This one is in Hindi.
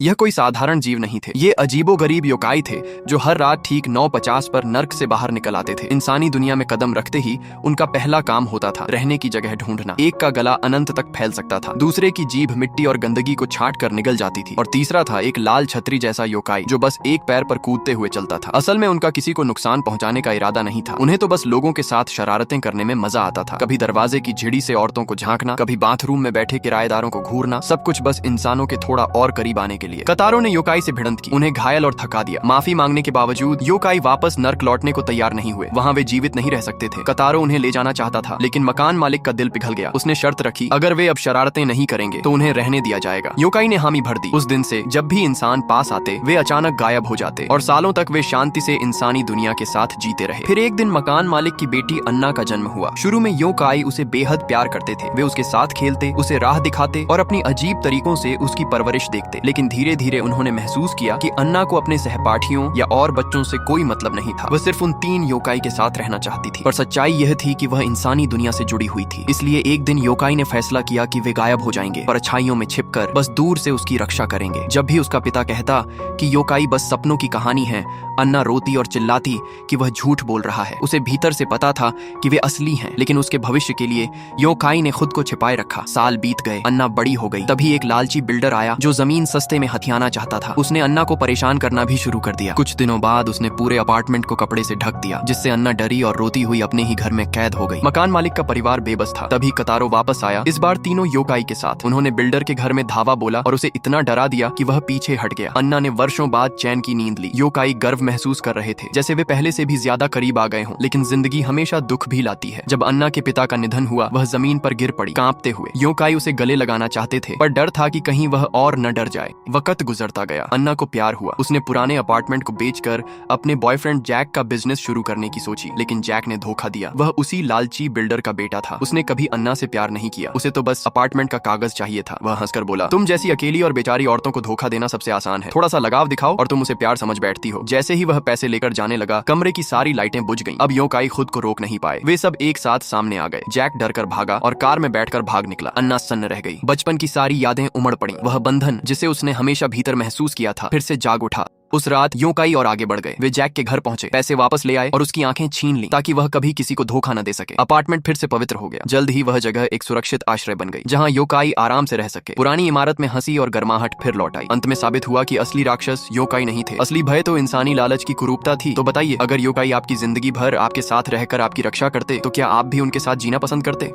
यह कोई साधारण जीव नहीं थे। ये अजीबोगरीब योकाई थे जो हर रात ठीक 9:50 पर नर्क से बाहर निकल आते थे। इंसानी दुनिया में कदम रखते ही उनका पहला काम होता था रहने की जगह ढूंढना। एक का गला अनंत तक फैल सकता था, दूसरे की जीभ मिट्टी और गंदगी को छाट कर निगल जाती थी, और तीसरा था एक लाल छतरी जैसा योकाई जो बस एक पैर पर कूदते हुए चलता था। असल में उनका किसी को नुकसान पहुंचाने का इरादा नहीं था, उन्हें तो बस लोगों के साथ शरारतें करने में मजा आता था। कभी दरवाजे की झिड़ी से औरतों को झांकना, कभी बाथरूम में बैठे किराएदारों को घूरना, सब कुछ बस इंसानों के थोड़ा और करीब आने के लिए। कतारों ने योकाई से भिड़ंत की, उन्हें घायल और थका दिया। माफी मांगने के बावजूद योकाई वापस नर्क लौटने को तैयार नहीं हुए। वहाँ वे जीवित नहीं रह सकते थे। कतारों उन्हें ले जाना चाहता था, लेकिन मकान मालिक का दिल पिघल गया। उसने शर्त रखी, अगर वे अब शरारतें नहीं करेंगे तो उन्हें रहने दिया जाएगा। योकाई ने हामी भर दी। उस दिन से जब भी इंसान पास आते वे अचानक गायब हो जाते, और सालों तक वे शांति से इंसानी दुनिया के साथ जीते रहे। फिर एक दिन मकान मालिक की बेटी अन्ना का जन्म हुआ। शुरू में योकाई उसे बेहद प्यार करते थे। वे उसके साथ खेलते, उसे राह दिखाते और अपनी अजीब तरीकों से उसकी परवरिश देखते। लेकिन धीरे धीरे उन्होंने महसूस किया कि अन्ना को अपने सहपाठियों या और बच्चों से कोई मतलब नहीं था। वह सिर्फ उन 3 योकाई के साथ रहना चाहती थी। पर सच्चाई यह थी कि वह इंसानी दुनिया से जुड़ी हुई थी। इसलिए एक दिन योकाई ने फैसला किया कि वे गायब हो जाएंगे, परछाइयों में छिपकर बस दूर से उसकी रक्षा करेंगे। जब भी उसका पिता कहता कि योकाई बस सपनों की कहानी है, अन्ना रोती और चिल्लाती कि वह झूठ बोल रहा है। उसे भीतर से पता था कि वे असली हैं, लेकिन उसके भविष्य के लिए योकाई ने खुद को छिपाए रखा। साल बीत गए, अन्ना बड़ी हो गई। तभी एक लालची बिल्डर आया जो जमीन सस्ते में हथियाना चाहता था। उसने अन्ना को परेशान करना भी शुरू कर दिया। कुछ दिनों बाद उसने पूरे अपार्टमेंट को कपड़े से ढक दिया, जिससे अन्ना डरी और रोती हुई अपने ही घर में कैद हो गई। मकान मालिक का परिवार बेबस था। तभी कतारो वापस आया, इस बार 3 योकाई के साथ। उन्होंने बिल्डर के घर में धावा बोला और उसे इतना डरा दिया कि वह पीछे हट गया। अन्ना ने वर्षों बाद चैन की नींद ली। योकाई गर्व महसूस कर रहे थे, जैसे वे पहले से भी ज्यादा करीब आ गए हों। लेकिन जिंदगी हमेशा दुख भी लाती है। जब अन्ना के पिता का निधन हुआ, वह जमीन पर गिर पड़ी कांपते हुए। योकाई उसे गले लगाना चाहते थे, पर डर था कि कहीं वह और न डर जाए। वक्त गुजरता गया। अन्ना को प्यार हुआ। उसने पुराने अपार्टमेंट को बेचकर अपने बॉयफ्रेंड जैक का बिजनेस शुरू करने की सोची, लेकिन जैक ने धोखा दिया। वह उसी लालची बिल्डर का बेटा था। उसने कभी अन्ना से प्यार नहीं किया, उसे तो बस अपार्टमेंट का कागज चाहिए था। वह हंसकर बोला, तुम जैसी अकेली और बेचारी औरतों को धोखा देना सबसे आसान है। थोड़ा सा लगाव दिखाओ और तुम उसे प्यार समझ बैठती हो। जैसे ही वह पैसे लेकर जाने लगा, कमरे की सारी लाइटें बुझ गईं। अब योकाई खुद को रोक नहीं पाए। वे सब एक साथ सामने आ गए। जैक डरकर भागा और कार में बैठकर भाग निकला। अन्ना सन्न रह गई। बचपन की सारी यादें उमड़ पड़ी। वह बंधन जिसे उसने हमेशा भीतर महसूस किया था फिर से जाग उठा। उस रात योकाई और आगे बढ़ गए। वे जैक के घर पहुंचे, पैसे वापस ले आए और उसकी आंखें छीन ली ताकि वह कभी किसी को धोखा न दे सके। अपार्टमेंट फिर से पवित्र हो गया। जल्द ही वह जगह एक सुरक्षित आश्रय बन गई, जहां योकाई आराम से रह सके। पुरानी इमारत में हंसी और गर्माहट फिर लौट आई। अंत में साबित हुआ कि असली राक्षस योकाई नहीं थे। असली भय तो इंसानी लालच की कुरूपता थी। तो बताइए, अगर योकाई आपकी जिंदगी भर आपके साथ रहकर आपकी रक्षा करते, तो क्या आप भी उनके साथ जीना पसंद करते?